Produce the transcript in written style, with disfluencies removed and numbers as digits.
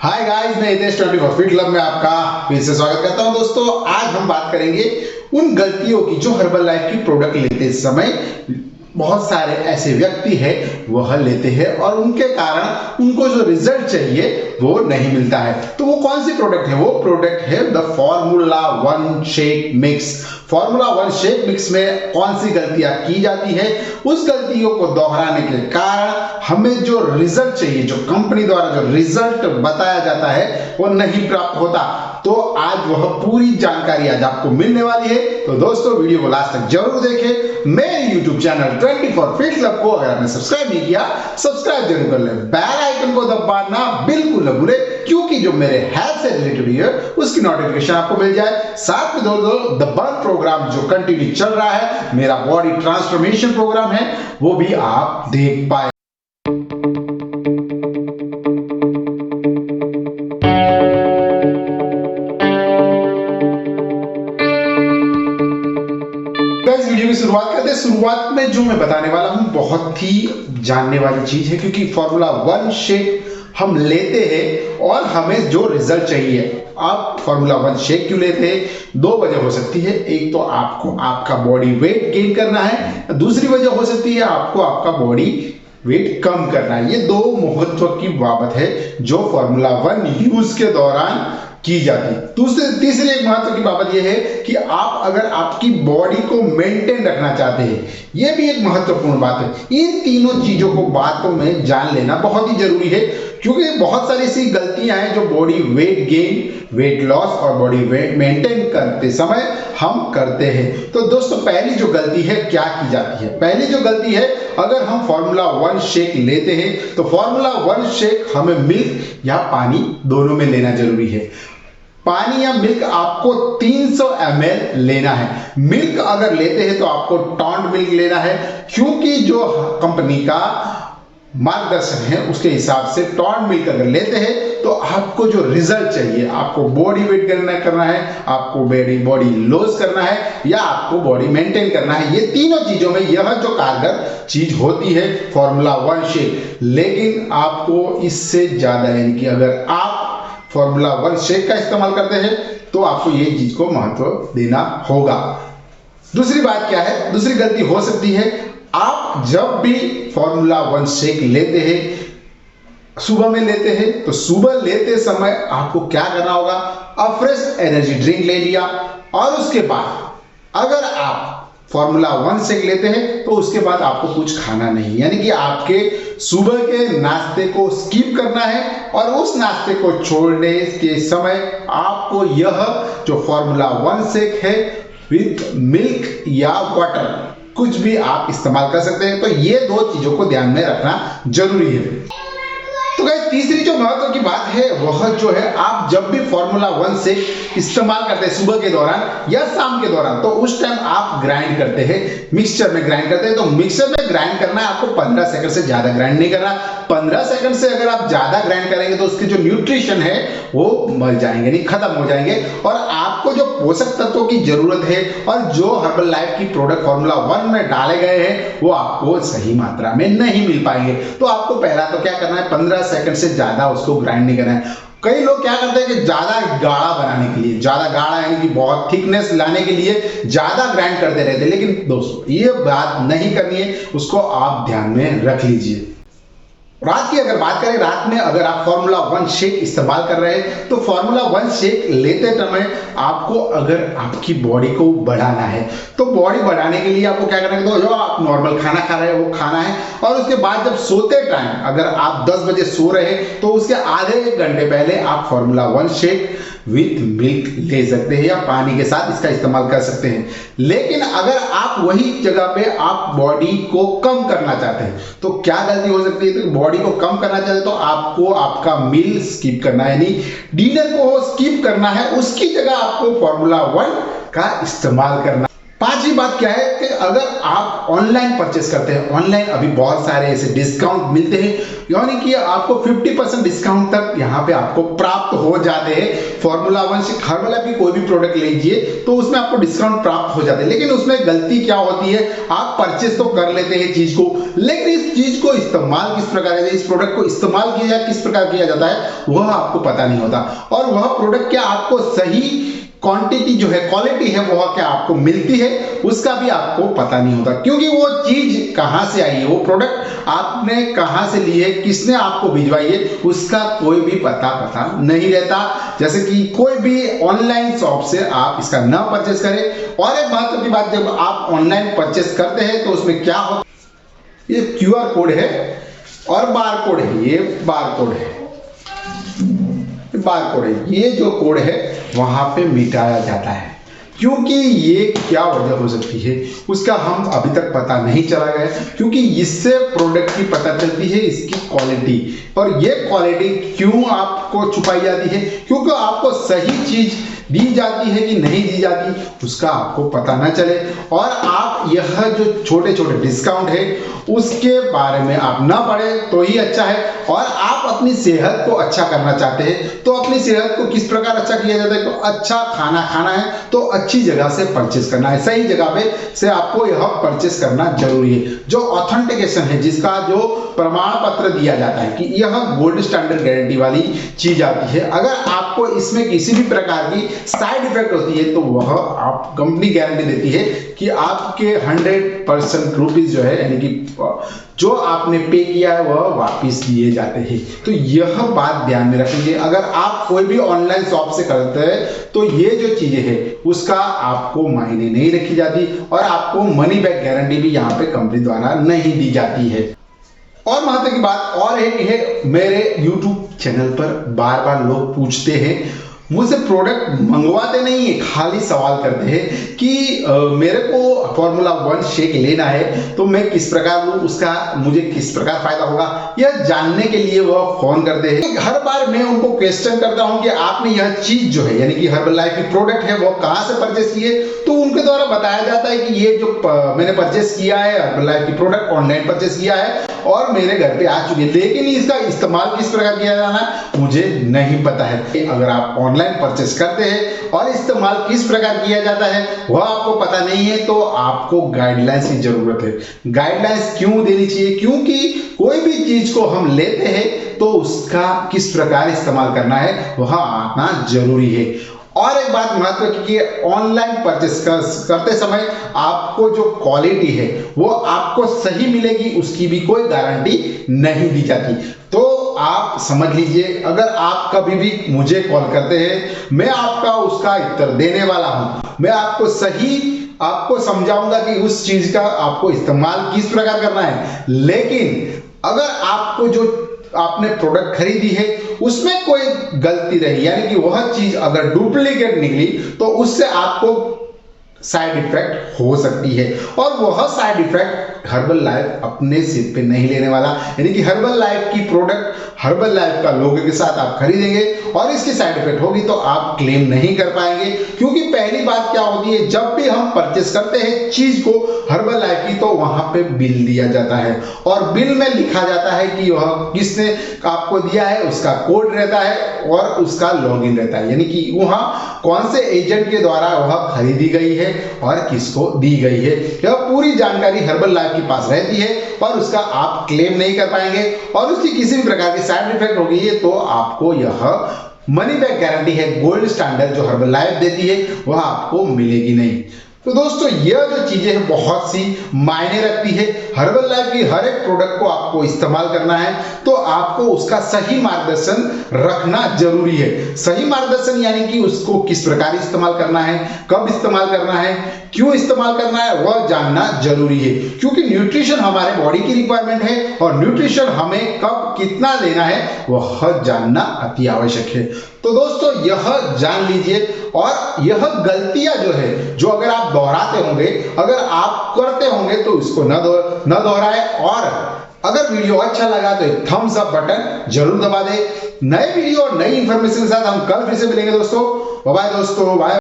Hi guys, मैं Hitesh 24 feet club में आपका फिर से स्वागत करता हूं। दोस्तों, आज हम बात करेंगे उन गलतियों की जो हर्बल लाइफ की प्रोडक्ट लेते समय बहुत सारे ऐसे व्यक्ति हैं वह लेते हैं और उनके कारण उनको जो रिजल्ट चाहिए वो नहीं मिलता है। तो वो कौन सी प्रोडक्ट है? वो प्रोडक्ट है the formula one shake mix. Formula one shake mix में कौन सी गलतियां की जाती है, उस गलतियों को दोहराने के कारण हमें जो रिजल्ट चाहिए, जो कंपनी द्वारा जो रिजल्ट बताया जाता है वो नहीं प्राप्त होता। तो आज वह पूरी जानकारी आज आपको मिलने वाली है। तो दोस्तों, वीडियो को लास्ट तक जरूर देखें। मेरे YouTube चैनल 24 फीट क्लब को अगर आपने सब्सक्राइब नहीं किया, सब्सक्राइब जरूर कर लें। बेल आइकन को दबाना बिल्कुल न भूलें, क्योंकि जो मेरे हेल्थ से रिलेटेड है उसकी नोटिफिकेशन आपको मिल जाए। साथ में दोस्तों द बर्न प्रोग्राम जो कंटिन्यू चल रहा है, मेरा बॉडी ट्रांसफॉर्मेशन प्रोग्राम है, वो भी आप देख पाए। वीडियो की शुरुआत करते हैं। शुरुआत में जो मैं बताने वाला हूं बहुत ही जानने वाली चीज है, क्योंकि फॉर्मूला वन शेक हम लेते हैं और हमें जो रिजल्ट चाहिए। आप फॉर्मूला वन शेक क्यों लेते हैं? दो वजह हो सकती है। एक तो आपको आपका बॉडी वेट गेन करना है, दूसरी वजह हो सकती है आपको आपका बॉडी वेट कम करना है। ये दो महत्व की बात है जो फॉर्मूला वन यूज के दौरान की जाती। तीसरी एक महत्व की बात यह है कि आप अगर आपकी बॉडी को मेंटेन रखना चाहते हैं, यह भी एक महत्वपूर्ण बात है। इन तीनों चीजों को बातों में जान लेना बहुत ही जरूरी है, क्योंकि बहुत सारी ऐसी गलतियां हैं जो body weight gain, weight loss और बॉडी वेट मेंटेन करते समय हम करते हैं। तो दोस्तों, पहली जो गलती है क्या की जाती है? पहली जो गलती है, अगर हम फॉर्मूला वन शेक लेते हैं तो फॉर्मूला वन शेक हमें मिल्क या पानी दोनों में लेना जरूरी है। पानी या मिल्क आपको 300 ml लेना है। मिल्क अगर लेते हैं तो आपको टॉन्ड मिल्क लेना है, क्योंकि जो कंपनी का मार्गदर्शन है उसके हिसाब से टॉन्ड मिल्क अगर लेते हैं तो आपको जो रिजल्ट चाहिए, आपको बॉडी वेट करना है, आपको बॉडी लॉस करना है या आपको बॉडी मेंटेन करना है, ये तीनों चीजों में यह जो कारगर चीज होती है फॉर्मूला वन शेक। लेकिन आपको इससे ज्यादा, यानी कि अगर आप फॉर्मूला वन शेक का इस्तेमाल करते हैं तो आपको ये चीज को महत्व देना होगा। दूसरी बात क्या है? दूसरी गलती हो सकती है, आप जब भी फॉर्मूला वन शेक लेते हैं, सुबह में लेते हैं, तो सुबह लेते समय आपको क्या करना होगा? फ्रेश एनर्जी ड्रिंक ले लिया और उसके बाद अगर आप फॉर्मूला वन शेक लेते हैं तो उसके बाद आपको कुछ खाना नहीं, यानी कि आपके सुबह के नाश्ते को स्किप करना है और उस नाश्ते को छोड़ने के समय आपको यह जो फॉर्मूला वन शेक है विथ मिल्क या वाटर कुछ भी आप इस्तेमाल कर सकते हैं। तो ये दो चीजों को ध्यान में रखना जरूरी है। तो गाइस, तीसरी जो महत्व की बात है वह जो है, आप जब भी फॉर्मूला वन से इस्तेमाल करते हैं सुबह के दौरान या शाम के दौरान, तो उस टाइम आप ग्राइंड करते हैं, मिक्सचर में ग्राइंड करते हैं। तो मिक्सचर में ग्राइंड करना है आपको 15 सेकंड से ज्यादा ग्राइंड नहीं करना। 15 सेकंड से अगर आप ज्यादा ग्राइंड करेंगे तो उसके जो न्यूट्रिशन है वो मर जाएंगे, नहीं खत्म हो जाएंगे, और आपको जो पोषक तत्वों की जरूरत है और जो हर्बल लाइफ की प्रोडक्ट फॉर्मूला वन में डाले गए हैं वो आपको सही मात्रा में नहीं मिल पाएंगे। तो आपको पहला तो क्या करना है, 15 सेकंड से ज्यादा उसको ग्राइंड नहीं करना है। कई लोग क्या करते हैं कि ज्यादा गाढ़ा बनाने के लिए, ज्यादा गाढ़ा यानी कि बहुत थिकनेस लाने के लिए ज्यादा ग्राइंड करते रहते हैं, लेकिन दोस्तों ये बात नहीं करनी है, उसको आप ध्यान में रख लीजिए। रात की अगर बात करें, रात में अगर आप फॉर्मूला वन शेक इस्तेमाल कर रहे हैं तो फॉर्मूला वन शेक लेते समय आपको अगर आपकी बॉडी को बढ़ाना है तो बॉडी बढ़ाने के लिए आपको क्या करना है, तो जो आप नॉर्मल खाना खा रहे हैं वो खाना है, और उसके बाद जब सोते टाइम अगर आप 10 बजे सो रहे हैं तो उसके आधे एक घंटे पहले आप formula one shake with milk ले सकते हैं या पानी के साथ इसका इस्तेमाल कर सकते हैं। लेकिन अगर आप वही जगह पे आप बॉडी को कम करना चाहते हैं तो क्या गलती हो सकती है? तो बॉडी को कम करना चाहते हैं तो आपको आपका मील स्किप करना है, यानी डिनर को स्किप करना है, उसकी जगह आपको फॉर्मूला वन का इस्तेमाल करना। पांचवी बात क्या है कि अगर आप ऑनलाइन परचेस करते हैं, ऑनलाइन अभी बहुत सारे ऐसे डिस्काउंट मिलते हैं, यानी कि आपको 50% डिस्काउंट तक यहाँ पे आपको प्राप्त हो जाते हैं। फॉर्मूला वन से हर्बल की कोई भी प्रोडक्ट लीजिए तो उसमें आपको डिस्काउंट प्राप्त हो जाते हैं, लेकिन उसमें गलती क्या होती है, आप परचेस तो कर लेते हैं चीज को, लेकिन इस चीज को इस्तेमाल किस प्रकार है, इस प्रोडक्ट को इस्तेमाल किया जाए किस प्रकार किया जाता है वह आपको पता नहीं होता, और वह प्रोडक्ट क्या आपको सही क्वांटिटी जो है, क्वालिटी है, वो क्या आपको मिलती है उसका भी आपको पता नहीं होता, क्योंकि वो चीज कहां से आई है, वो प्रोडक्ट आपने कहां से ली है, किसने आपको भिजवाई है, उसका कोई भी पता नहीं रहता। जैसे कि कोई भी ऑनलाइन शॉप से आप इसका ना परचेस करें। और एक महत्व की बात, जब आप ऑनलाइन परचेस करते हैं तो उसमें क्या होता है, ये QR कोड है और बार कोड है, ये बार कोड है, बार कोड है, ये जो कोड है वहां पे मिटाया जाता है, क्योंकि ये क्या वजह हो सकती है उसका हम अभी तक पता नहीं चला गया, क्योंकि इससे प्रोडक्ट की पता चलती है इसकी क्वालिटी, और ये क्वालिटी क्यों आपको छुपाई जाती है, क्योंकि आपको सही चीज दी जाती है कि नहीं दी जाती उसका आपको पता ना चले, और आप यह जो छोटे छोटे डिस्काउंट है उसके बारे में आप ना पढ़े तो ही अच्छा है। और आप अपनी सेहत को अच्छा करना चाहते हैं तो अपनी सेहत को किस प्रकार अच्छा किया जाता है, तो अच्छा खाना खाना है तो अच्छी जगह से परचेस करना है, सही जगह पे से आपको यह परचेस करना जरूरी है। जो ऑथेंटिकेशन है, जिसका जो प्रमाण पत्र दिया जाता है कि यह गोल्ड स्टैंडर्ड गारंटी वाली चीज आती है, अगर आपको इसमें किसी भी प्रकार की साइड इफेक्ट होती है तो वह आप कंपनी गारंटी देती है कि आपके 100% रुपीज जो है, यानी कि जो आपने पे किया है वह वापस दिए जाते हैं। तो यह बात ध्यान में रखेंगे, अगर आप कोई भी ऑनलाइन शॉप से करते हैं तो ये जो चीजें हैं उसका आपको मायने नहीं रखी जाती, और आपको मनी बैक गारंटी भी यहाँ पे कंपनी द्वारा नहीं दी जाती है। और महत्व की बात और है, मेरे YouTube चैनल पर बार बार लोग पूछते हैं, मुझसे प्रोडक्ट मंगवाते नहीं है, खाली सवाल करते हैं कि मेरे को फॉर्मूला वन शेक लेना है तो मैं किस प्रकार लूं, उसका मुझे किस प्रकार फायदा होगा, यह जानने के लिए वह फोन करते हैं। हर बार मैं उनको क्वेश्चन करता हूं कि आपने यह चीज जो है, यानी कि हर्बल लाइफ की प्रोडक्ट है, वो कहां से परचेस किए, तो उनके द्वारा बताया जाता है कि ये जो मैंने परचेस किया है हर्बल लाइफ की प्रोडक्ट, ऑनलाइन परचेस किया है और मेरे घर पे आ चुकी है, लेकिन इसका इस्तेमाल किस प्रकार किया जाना है मुझे नहीं पता है। अगर आप ऑनलाइन परचेस करते हैं और इस्तेमाल किस प्रकार किया जाता है वह आपको पता नहीं है, तो आपको गाइडलाइंस की जरूरत है। गाइडलाइंस क्यों देनी चाहिए, क्योंकि कोई भी चीज को हम लेते हैं तो उसका किस प्रकार इस्तेमाल करना है वह आना जरूरी है। और एक बात महत्व की, ऑनलाइन परचेस करते समय आपको जो क्वालिटी है वो आपको सही मिलेगी उसकी भी कोई गारंटी नहीं दी जाती। तो आप समझ लीजिए, अगर आप कभी भी मुझे कॉल करते हैं मैं आपका उसका उत्तर देने वाला हूं, मैं आपको सही आपको समझाऊंगा कि उस चीज का आपको इस्तेमाल किस प्रकार करना है, लेकिन अगर आपको जो आपने प्रोडक्ट खरीदी है उसमें कोई गलती रही, यानी कि वह चीज अगर डुप्लीकेट निकली तो उससे आपको साइड इफेक्ट हो सकती है, और वह साइड इफेक्ट हर्बल लाइफ अपने सिर पे नहीं लेने वाला। यानी कि हर्बल लाइफ की प्रोडक्ट हर्बल लाइफ का लोगो के साथ आप खरीदेंगे और इसकी साइड इफेक्ट होगी तो आप क्लेम नहीं कर पाएंगे, क्योंकि पहली बात क्या होती है, जब भी हम परचेस करते हैं चीज को हर्बल लाइफ की तो वहां पे बिल दिया जाता है, और बिल में लिखा जाता है कि वह किसने आपको दिया है, उसका कोड रहता है और उसका लॉगिन रहता है, यानी कि वहां कौन से एजेंट के द्वारा वह खरीदी गई है और किसको दी गई है, यह पूरी जानकारी हर्बल लाइफ के पास रहती है और उसका आप क्लेम नहीं कर पाएंगे, और उसकी किसी भी प्रकार की साइड इफेक्ट हो गई है तो आपको यह मनी बैक गारंटी है गोल्ड स्टैंडर्ड जो हर्बल लाइफ देती है वह आपको मिलेगी नहीं। तो दोस्तों यह जो चीजें हैं बहुत सी मायने रखती है। हर्बल लाइफ की हर एक प्रोडक्ट को आपको इस्तेमाल करना है तो आपको उसका सही मार्गदर्शन रखना जरूरी है। सही मार्गदर्शन यानी कि उसको किस प्रकार इस्तेमाल करना है, कब इस्तेमाल करना है, क्यों इस्तेमाल करना है वह जानना जरूरी है, क्योंकि न्यूट्रिशन हमारे बॉडी की रिक्वायरमेंट है और न्यूट्रिशन हमें कब कितना लेना है वह जानना अति आवश्यक है। तो दोस्तों यह जान लीजिए, और यह गलतियां जो है जो अगर आप दोहराते होंगे, अगर आप करते होंगे तो इसको न दोहराए, और अगर वीडियो अच्छा लगा तो एक थम्स अप बटन जरूर दबा दे। नए वीडियो और नई इंफॉर्मेशन के साथ हम कल फिर से मिलेंगे दोस्तों। बाय बाय दोस्तों, बाय।